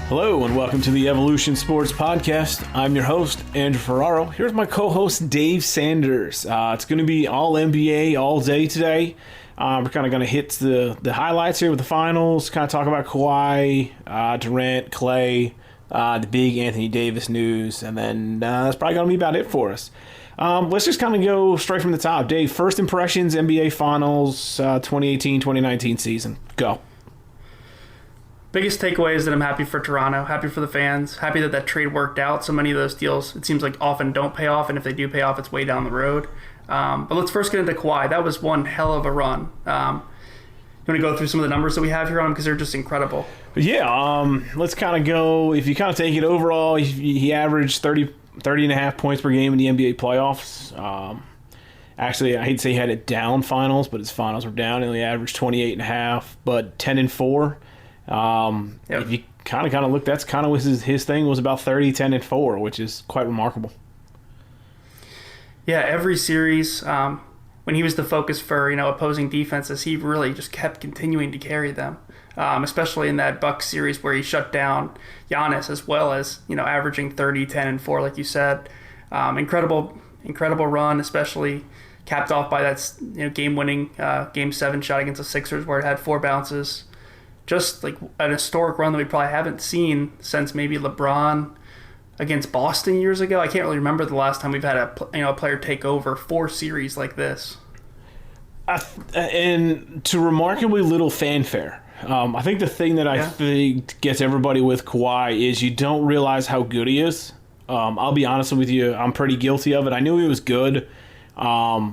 Hello and welcome to the Evolution Sports Podcast. I'm your host, Drew Ferraro. Here's my co-host, Dave Sanders. It's going to be all NBA all day today. We're kind of going to hit the highlights here with the finals, kind of talk about Kawhi, Durant, Clay, the big Anthony Davis news, and then that's probably going to be about it for us. Let's just kind of go straight from the top. Dave, first impressions, NBA Finals 2018-2019 season. Go. Biggest takeaway is that I'm happy for Toronto, happy for the fans, happy that trade worked out. So many of those deals, it seems like often don't pay off, and if they do pay off, it's way down the road. But let's first get into Kawhi. That was one hell of a run. You want to go through some of the numbers that we have here on him because they're just incredible. Yeah, let's kind of go. If you kind of take it overall, he averaged 30 and a half points per game in the NBA playoffs. Actually, I hate to say he had it down finals, but his finals were down. He only averaged 28 and a half, but 10 and 4. If you kind of look, that's kind of his thing was about 30, 10, and 4, which is quite remarkable. Yeah, every series, when he was the focus for opposing defenses, he really just kept continuing to carry them. Especially in that Bucks series where he shut down Giannis, as well as averaging 30, 10, and 4, like you said. Incredible run, especially capped off by that game-winning Game 7 shot against the Sixers, where it had 4 bounces. Just like an historic run that we probably haven't seen since maybe LeBron against Boston years ago. I can't really remember the last time we've had a player take over 4 series like this. And to remarkably little fanfare. I think the thing that I think gets everybody with Kawhi is you don't realize how good he is. I'll be honest with you, I'm pretty guilty of it. I knew he was good. I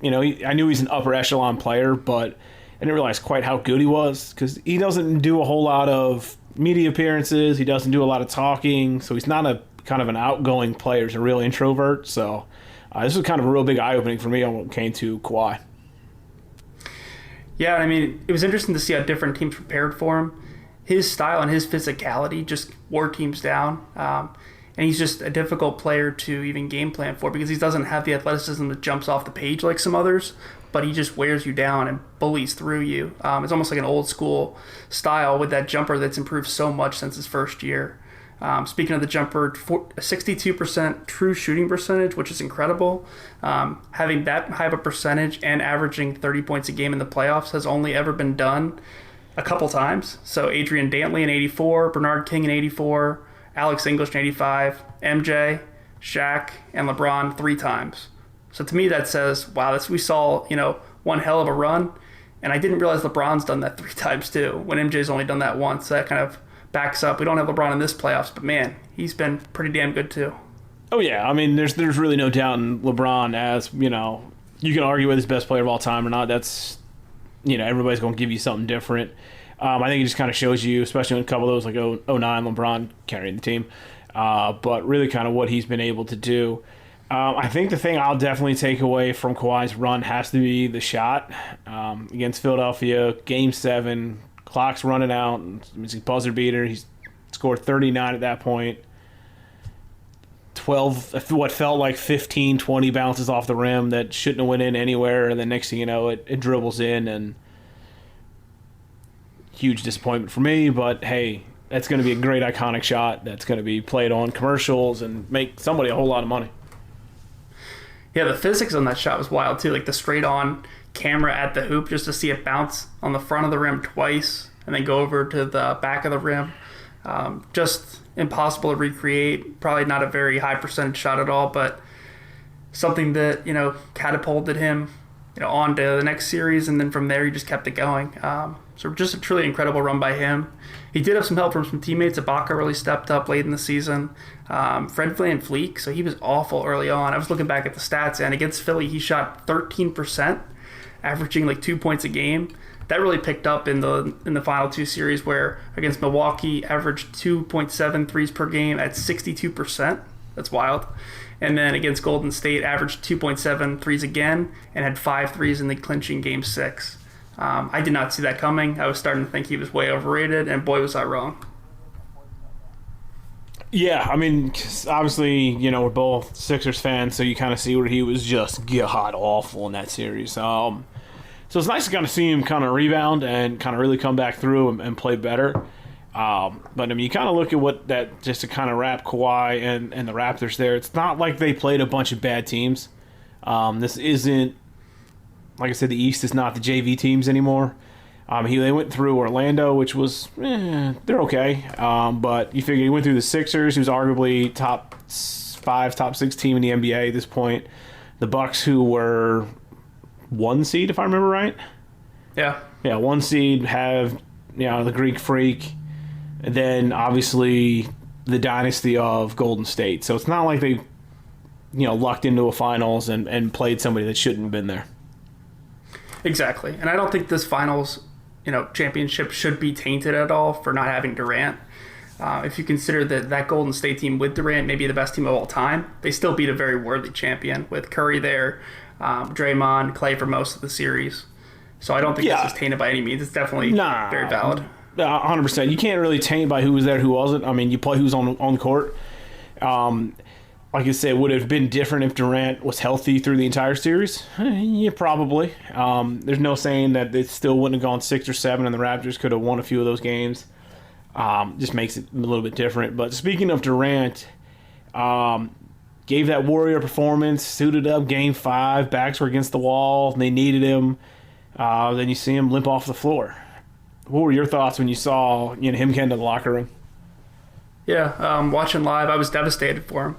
knew he's an upper echelon player, but I didn't realize quite how good he was because he doesn't do a whole lot of media appearances. He doesn't do a lot of talking, so he's not a kind of an outgoing player. He's a real introvert. So this was kind of a real big eye-opening for me when it came to Kawhi. Yeah, I mean, it was interesting to see how different teams prepared for him. His style and his physicality just wore teams down. And he's just a difficult player to even game plan for because he doesn't have the athleticism that jumps off the page like some others, but he just wears you down and bullies through you. It's almost like an old school style with that jumper that's improved so much since his first year. Speaking of the jumper, 62% true shooting percentage, which is incredible. Having that high of a percentage and averaging 30 points a game in the playoffs has only ever been done a couple times. So Adrian Dantley in 84, Bernard King in 84, Alex English in 85, MJ, Shaq, and LeBron 3 times. So to me that says, wow, we saw, one hell of a run. And I didn't realize LeBron's done that 3 times too, when MJ's only done that once. So that kind of backs up. We don't have LeBron in this playoffs, but man, he's been pretty damn good too. Oh yeah, I mean, there's really no doubt in LeBron as, you can argue with his best player of all time or not. That's, everybody's going to give you something different. I think it just kind of shows you, especially in a couple of those, like 09 LeBron carrying the team, but really kind of what he's been able to do. I think the thing I'll definitely take away from Kawhi's run has to be the shot against Philadelphia, Game 7, clock's running out, it's a buzzer beater. He's scored 39 at that point. 12, what felt like 15, 20 bounces off the rim that shouldn't have went in anywhere, and then next thing you know, it dribbles in, and huge disappointment for me, but hey, that's going to be a great iconic shot that's going to be played on commercials and make somebody a whole lot of money. Yeah, the physics on that shot was wild too, like the straight on camera at the hoop just to see it bounce on the front of the rim twice and then go over to the back of the rim. Just impossible to recreate, probably not a very high percentage shot at all, but something that, catapulted him on to the next series, and then from there he just kept it going. So just a truly incredible run by him. He did have some help from some teammates. Ibaka really stepped up late in the season. Fred VanVleet, so he was awful early on. I was looking back at the stats, and against Philly, he shot 13%, averaging like 2 points a game. That really picked up in the final 2 series, where against Milwaukee, averaged 2.7 threes per game at 62%. That's wild. And then against Golden State, averaged 2.7 threes again and had 5 threes in the clinching Game 6. I did not see that coming. I was starting to think he was way overrated, and boy, was I wrong. Yeah, I mean, obviously, we're both Sixers fans, so you kind of see where he was just god-awful in that series. So it's nice to kind of see him kind of rebound and kind of really come back through and play better. But I mean, you kind of look at what that, just to kind of wrap Kawhi and the Raptors there. It's not like they played a bunch of bad teams. This isn't, like I said, the East is not the JV teams anymore. They went through Orlando, which was, they're okay. But you figure he went through the Sixers, who's arguably top 5, top 6 team in the NBA at this point. The Bucks, who were 1 seed, if I remember right. Yeah. Yeah, 1 seed, have, the Greek Freak. And then, obviously, the dynasty of Golden State. So it's not like they, lucked into a finals and played somebody that shouldn't have been there. Exactly. And I don't think this finals, championship should be tainted at all for not having Durant. If you consider that Golden State team with Durant may be the best team of all time, they still beat a very worthy champion with Curry there, Draymond, Clay for most of the series. So I don't think this is tainted by any means. It's definitely very valid. 100%. You can't really taint by who was there, who wasn't. I mean, you play who's on the court. Like I said, would it have been different if Durant was healthy through the entire series? Yeah, probably. There's no saying that it still wouldn't have gone 6 or 7 and the Raptors could have won a few of those games. Just makes it a little bit different. But speaking of Durant, gave that Warrior performance, suited up Game 5, backs were against the wall, and they needed him. Then you see him limp off the floor. What were your thoughts when you saw him get into the locker room? Yeah, watching live, I was devastated for him.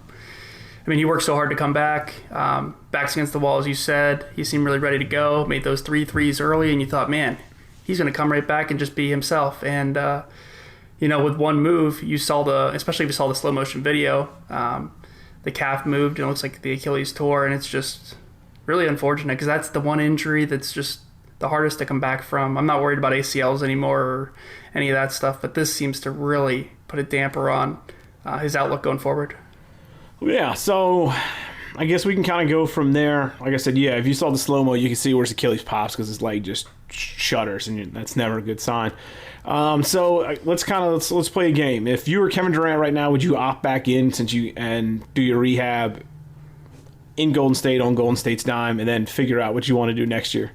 I mean, he worked so hard to come back. Backs against the wall, as you said. He seemed really ready to go. Made those 3 threes early, and you thought, man, he's going to come right back and just be himself. And, with one move, especially if you saw the slow motion video, the calf moved, and it looks like the Achilles tore, and it's just really unfortunate because that's the one injury that's just the hardest to come back from. I'm not worried about ACLs anymore or any of that stuff, but this seems to really put a damper on his outlook going forward. Yeah, so I guess we can kind of go from there. Like I said, if you saw the slow-mo, you can see where his Achilles pops because his leg just shudders, and that's never a good sign. So let's play a game. If you were Kevin Durant right now, would you opt back in and do your rehab in Golden State on Golden State's dime and then figure out what you want to do next year?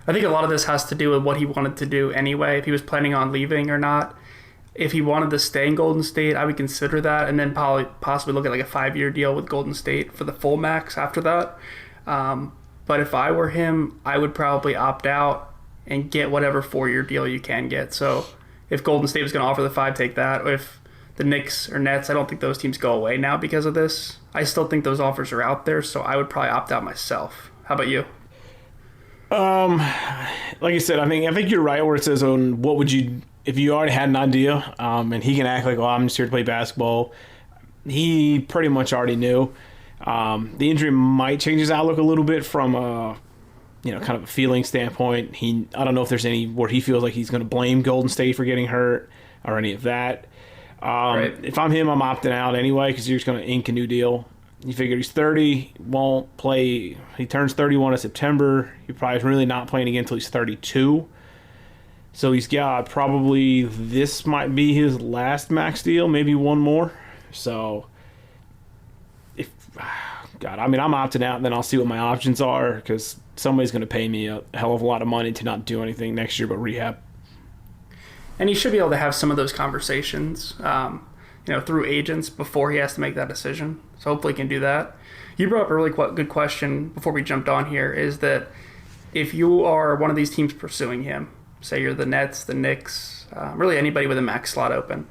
I think a lot of this has to do with what he wanted to do anyway, if he was planning on leaving or not. If he wanted to stay in Golden State, I would consider that, and then possibly look at like a 5-year deal with Golden State for the full max after that. But if I were him, I would probably opt out and get whatever 4-year deal you can get. So if Golden State was going to offer the 5, take that. Or if the Knicks or Nets, I don't think those teams go away now because of this. I still think those offers are out there, so I would probably opt out myself. How about you? Like I said, I think you're right where it says on what would you, if you already had an idea, and he can act like, I'm just here to play basketball. He pretty much already knew. The injury might change his outlook a little bit from kind of a feeling standpoint. I don't know if there's any where he feels like he's going to blame Golden State for getting hurt or any of that. Right. If I'm him, I'm opting out anyway because you're just going to ink a new deal. You figure he's 30, won't play. He turns 31 in September. He probably is really not playing again until he's 32. So he's got probably, this might be his last max deal, maybe one more. So, I'm opting out, and then I'll see what my options are because somebody's going to pay me a hell of a lot of money to not do anything next year but rehab. And he should be able to have some of those conversations, through agents before he has to make that decision. So hopefully he can do that. You brought up a really good question before we jumped on here, is that if you are one of these teams pursuing him, say you're the Nets, the Knicks, really anybody with a max slot open,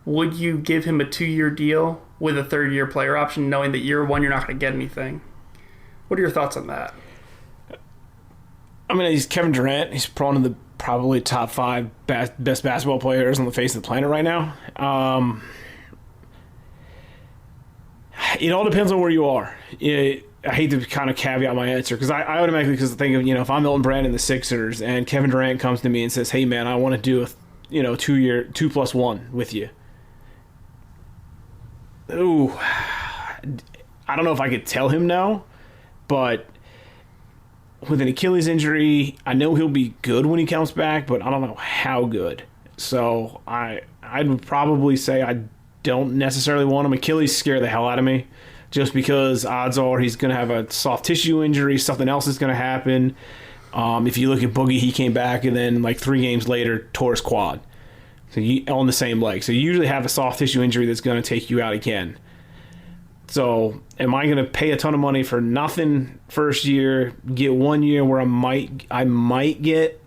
would you give him a 2-year deal with a 3rd-year player option knowing that year 1 you're not going to get anything? What are your thoughts on that? I mean, he's Kevin Durant. He's one of the probably top 5 best basketball players on the face of the planet right now. It all depends on where you are. I hate to kind of caveat my answer because I automatically think of, if I'm Milton Brand in the Sixers and Kevin Durant comes to me and says, hey man, I want to do a 2-year 2+1 with you. Ooh, I don't know if I could tell him no, but with an Achilles injury, I know he'll be good when he comes back, but I don't know how good. So I'd probably say I don't necessarily want him. Achilles scare the hell out of me just because odds are he's going to have a soft tissue injury, something else is going to happen. If you look at Boogie, he came back and then like 3 games later tore his quad. So on the same leg. So you usually have a soft tissue injury that's going to take you out again. So am I going to pay a ton of money for nothing first year, get 1 year where I might get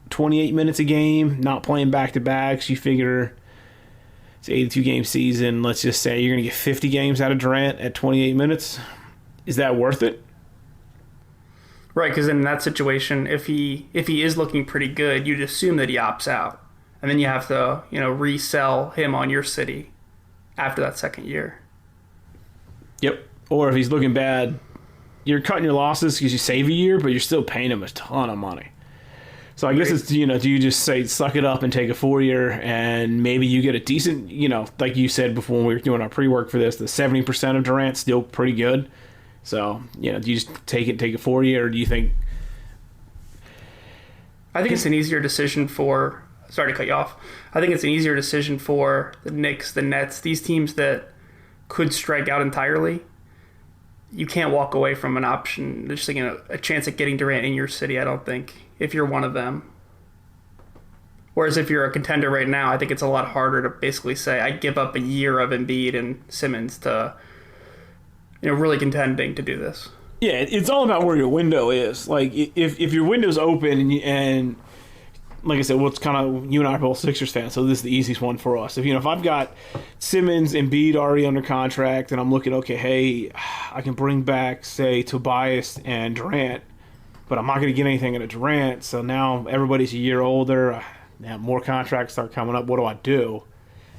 28 minutes a game, not playing back-to-backs? You figure it's an 82-game season. Let's just say you're going to get 50 games out of Durant at 28 minutes. Is that worth it? Right, because in that situation, if he is looking pretty good, you'd assume that he opts out. And then you have to, resell him on your city after that second year. Yep. Or if he's looking bad, you're cutting your losses because you save a year, but you're still paying him a ton of money. So I guess it's, do you just say suck it up and take a 4-year and maybe you get a decent, like you said before when we were doing our pre-work for this, the 70% of Durant's still pretty good. So, do you just take a 4-year, or do you think... I think it's an easier decision for... Sorry to cut you off. I think it's an easier decision for the Knicks, the Nets, these teams that could strike out entirely. You can't walk away from an option, just like a chance at getting Durant in your city, I don't think, if you're one of them. Whereas if you're a contender right now, I think it's a lot harder to basically say, I give up a year of Embiid and Simmons to, really contending to do this. Yeah, it's all about where your window is. Like, if your window's open and like I said, it's kind of, you and I are both Sixers fans, so this is the easiest one for us. If I've got Simmons and Embiid already under contract, and I'm looking, okay, hey, I can bring back, say, Tobias and Durant, but I'm not going to get anything out of Durant, so now everybody's a year older, now more contracts start coming up, what do I do?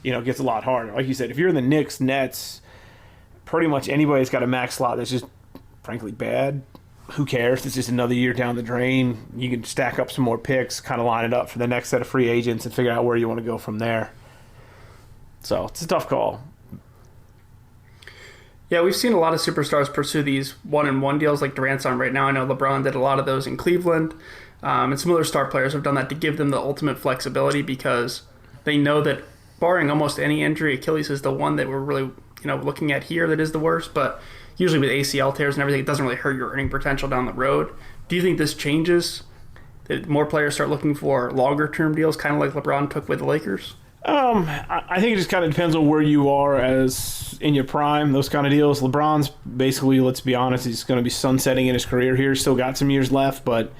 It gets a lot harder. Like you said, if you're in the Knicks, Nets, pretty much anybody's got a max slot that's just, frankly, bad. Who cares? It's just another year down the drain. You can stack up some more picks, kind of line it up for the next set of free agents and figure out where you want to go from there. So it's a tough call. Yeah, we've seen a lot of superstars pursue these 1-and-1 deals like Durant's on right now. I know LeBron did a lot of those in Cleveland. And some other star players have done that to give them the ultimate flexibility because they know that barring almost any injury, Achilles is the one that we're really looking at here that is the worst. But usually with ACL tears and everything, it doesn't really hurt your earning potential down the road. Do you think this changes? That more players start looking for longer-term deals, kind of like LeBron took with the Lakers? I think it just kind of depends on where you are as in your prime, those kind of deals. LeBron's basically, let's be honest, he's going to be sunsetting in his career here. Still got some years left, but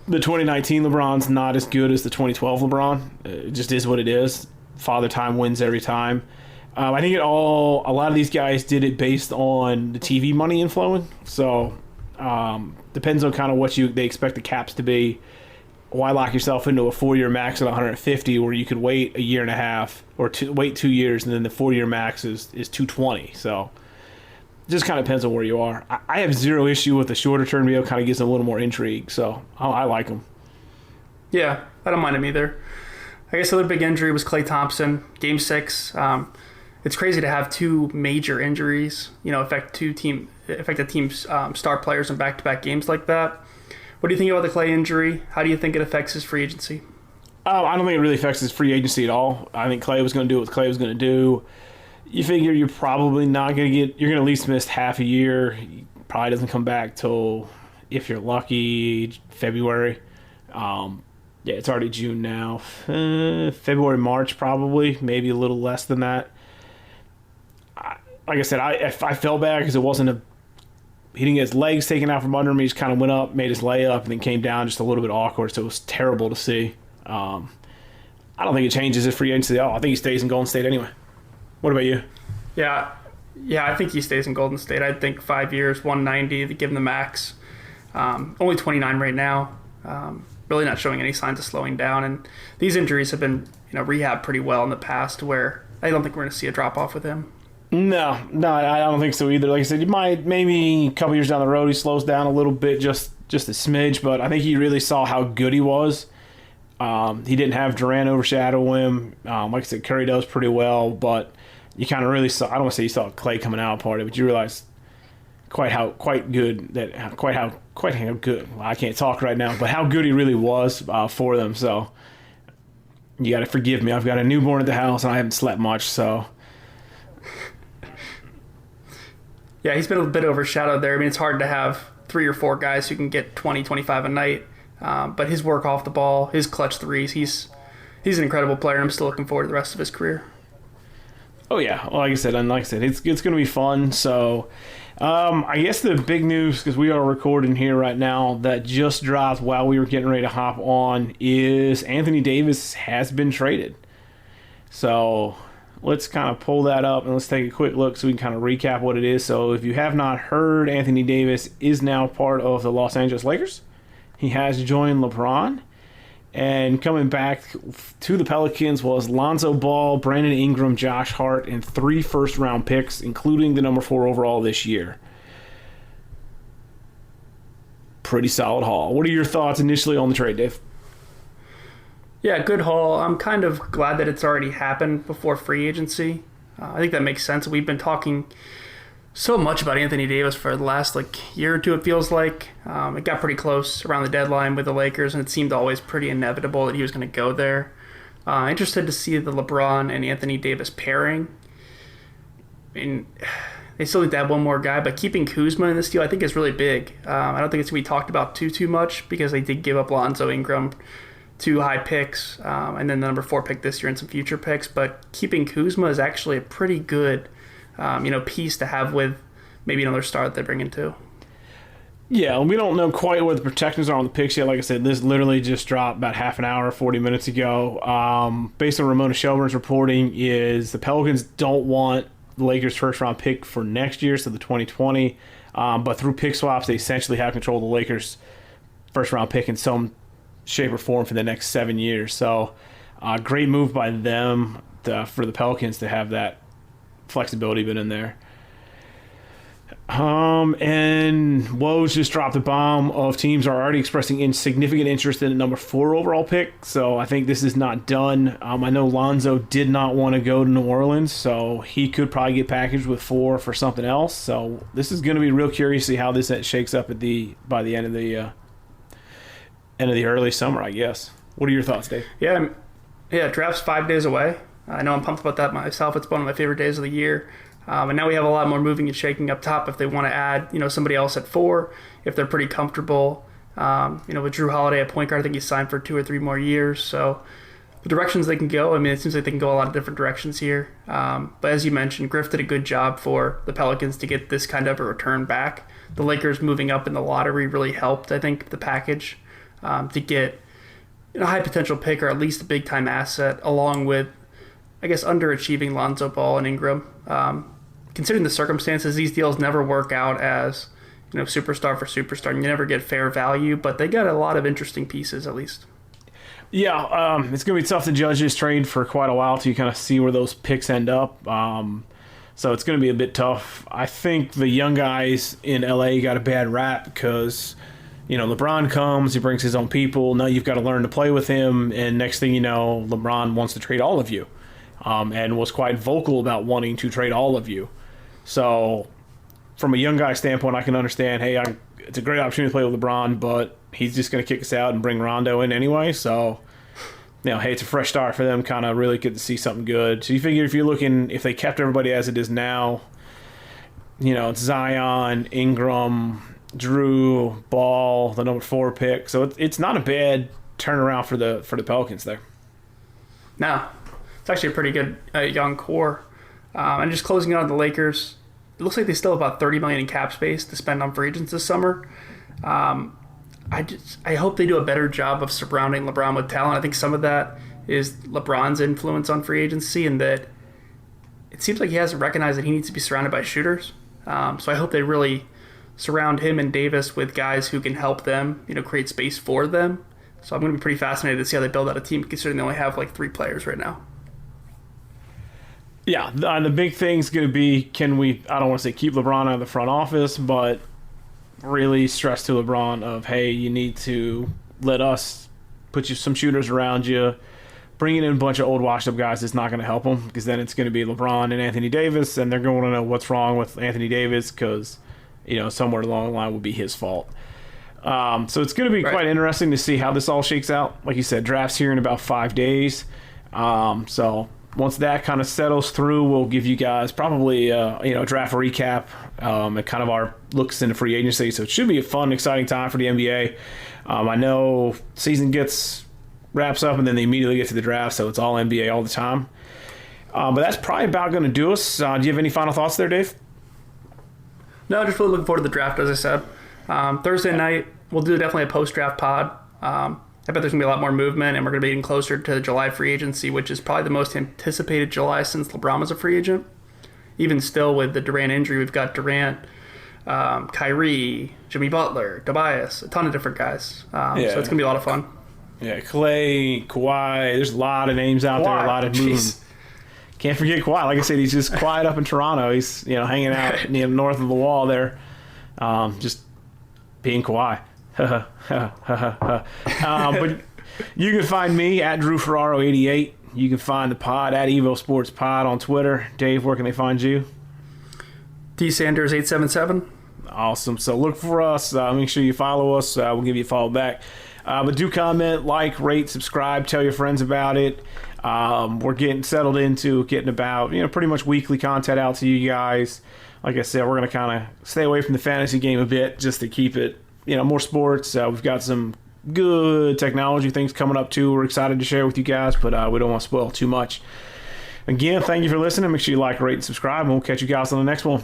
the 2019 LeBron's not as good as the 2012 LeBron. It just is what it is. Father time wins every time. I think a lot of these guys did it based on the TV money inflowing. So depends on kind of what they expect the caps to be. Why lock yourself into a 4-year max at 150 where you could wait a year and a half or wait 2 years and then the 4-year max is 220. So it just kind of depends on where you are. I have zero issue with the shorter term deal. Kind of gives them a little more intrigue. So I like them. Yeah, I don't mind them either. I guess the other big injury was Klay Thompson, Game 6. It's crazy to have 2 major injuries, affect a team's star players in back-to-back games like that. What do you think about the Klay injury? How do you think it affects his free agency? I don't think it really affects his free agency at all. I think Klay was going to do what Klay was going to do. You figure you're probably not going to you're going to at least miss half a year. He probably doesn't come back till, if you're lucky, February. Yeah, it's already June now. February, March probably, maybe a little less than that. Like I said, I felt bad because it wasn't he didn't get his legs taken out from under him. He just kind of went up, made his layup, and then came down just a little bit awkward. So it was terrible to see. I don't think it changes his free agency at all. I think he stays in Golden State anyway. What about you? Yeah, I think he stays in Golden State. I think 5 years, 190, to give him the max. Only 29 right now. Really not showing any signs of slowing down. And these injuries have been rehabbed pretty well in the past where I don't think we're going to see a drop-off with him. No, I don't think so either. Like I said, you might maybe a couple years down the road he slows down a little bit, just a smidge. But I think he really saw how good he was. He didn't have Durant overshadow him. Like I said, Curry does pretty well, but you kind of really saw. I don't want to say you saw Klay coming out part of it, but you realized quite how good. Well, I can't talk right now, but how good he really was for them. So you got to forgive me. I've got a newborn at the house and I haven't slept much, so. Yeah, he's been a bit overshadowed there. I mean, it's hard to have 3 or 4 guys who can get 20, 25 a night. But his work off the ball, his clutch threes, he's an incredible player. I'm still looking forward to the rest of his career. Oh yeah, like I said, it's going to be fun. So, I guess the big news, because we are recording here right now, that just dropped while we were getting ready to hop on, is Anthony Davis has been traded. So let's kind of pull that up and let's take a quick look so we can kind of recap what it is. So if you have not heard, Anthony Davis is now part of the Los Angeles Lakers. He has joined LeBron. And coming back to the Pelicans was Lonzo Ball, Brandon Ingram, Josh Hart, and 3 first-round picks, including the number 4 overall this year. Pretty solid haul. What are your thoughts initially on the trade, Dave? Yeah, good haul. I'm kind of glad that it's already happened before free agency. I think that makes sense. We've been talking so much about Anthony Davis for the last year or two, it feels like. It got pretty close around the deadline with the Lakers, and it seemed always pretty inevitable that he was going to go there. Interested to see the LeBron and Anthony Davis pairing. I mean, they still need to have one more guy, but keeping Kuzma in this deal I think is really big. I don't think it's going to be talked about too much because they did give up Lonzo Ingram, 2 high picks, and then the number 4 pick this year and some future picks. But keeping Kuzma is actually a pretty good piece to have with maybe another star that they bring in too. Yeah, we don't know quite what the protections are on the picks yet. Like I said, this literally just dropped about half an hour, 40 minutes ago. Based on Ramona Shelburne's reporting, is the Pelicans don't want the Lakers' first-round pick for next year, so the 2020. But through pick swaps, they essentially have control of the Lakers' first-round pick in some shape or form for the next 7 years. So, great move by them for the Pelicans to have that flexibility been in there. And Woj just dropped the bomb of teams are already expressing insignificant interest in the number 4 overall pick. So I think this is not done. I know Lonzo did not want to go to New Orleans, so he could probably get packaged with 4 for something else. So this is going to be real curious to see how this shakes up by the end of the early summer, I guess. What are your thoughts, Dave? Yeah, draft's 5 days away. I know I'm pumped about that myself. It's one of my favorite days of the year. And now we have a lot more moving and shaking up top if they want to add, somebody else at 4, if they're pretty comfortable. With Drew Holiday at point guard, I think he's signed for 2 or 3 more years. So the directions they can go, it seems like they can go a lot of different directions here. But as you mentioned, Griff did a good job for the Pelicans to get this kind of a return back. The Lakers moving up in the lottery really helped, I think, the package to get a high potential pick or at least a big time asset, along with, I guess, underachieving Lonzo Ball and Ingram. Considering the circumstances, these deals never work out as, superstar for superstar. And you never get fair value, but they got a lot of interesting pieces at least. Yeah, it's going to be tough to judge this trade for quite a while till you kind of see where those picks end up. So it's going to be a bit tough. I think the young guys in LA got a bad rap because, LeBron comes, he brings his own people. Now you've got to learn to play with him. And next thing you know, LeBron wants to trade all of you. And was quite vocal about wanting to trade all of you. So, from a young guy standpoint, I can understand, hey, it's a great opportunity to play with LeBron, but he's just going to kick us out and bring Rondo in anyway. So, hey, it's a fresh start for them, kind of really get to see something good. So, you figure if they kept everybody as it is now, it's Zion, Ingram, Drew, Ball, the number 4 pick. So, it's not a bad turnaround for the Pelicans there. No. It's actually a pretty good young core. And just closing out on the Lakers, it looks like they still have about $30 million in cap space to spend on free agents this summer. I hope they do a better job of surrounding LeBron with talent. I think some of that is LeBron's influence on free agency, and that it seems like he hasn't recognized that he needs to be surrounded by shooters. So I hope they really surround him and Davis with guys who can help them, create space for them. So I'm going to be pretty fascinated to see how they build out a team, considering they only have 3 players right now. Yeah, the big thing's going to be, can we, I don't want to say keep LeBron out of the front office, but really stress to LeBron of, hey, you need to let us put some shooters around you. Bringing in a bunch of old washed-up guys is not going to help them, because then it's going to be LeBron and Anthony Davis, and they're going to know what's wrong with Anthony Davis because, somewhere along the line will be his fault. So it's going to be quite interesting to see how this all shakes out. Like you said, draft's here in about 5 days. So once that kind of settles through, we'll give you guys probably draft recap and kind of our looks into free agency. So it should be a fun, exciting time for the NBA. I know season wraps up and then they immediately get to the draft, so it's all NBA all the time. But that's probably about going to do us. Do you have any final thoughts there, Dave? No, just really looking forward to the draft, as I said. Thursday night, we'll do definitely a post-draft pod. I bet there's going to be a lot more movement, and we're going to be getting closer to July free agency, which is probably the most anticipated July since LeBron was a free agent. Even still, with the Durant injury, we've got Durant, Kyrie, Jimmy Butler, Tobias, a ton of different guys. So it's going to be a lot of fun. Yeah, Clay, Kawhi, there's a lot of names out there, a lot of movement. Can't forget Kawhi. Like I said, he's just quiet up in Toronto. He's hanging out north of the wall there, just being Kawhi. But you can find me at Drew Ferraro 88. You can find the pod at Evo Sports Pod on Twitter. Dave, where can they find you? D Sanders 877. Awesome. So look for us. Make sure you follow us. We'll give you a follow back. But do comment, like, rate, subscribe, tell your friends about it. We're getting settled into getting about pretty much weekly content out to you guys. Like I said, we're going to kind of stay away from the fantasy game a bit just to keep it more sports. We've got some good technology things coming up too. We're excited to share with you guys, but we don't want to spoil too much. Again, thank you for listening. Make sure you like, rate, and subscribe, and we'll catch you guys on the next one.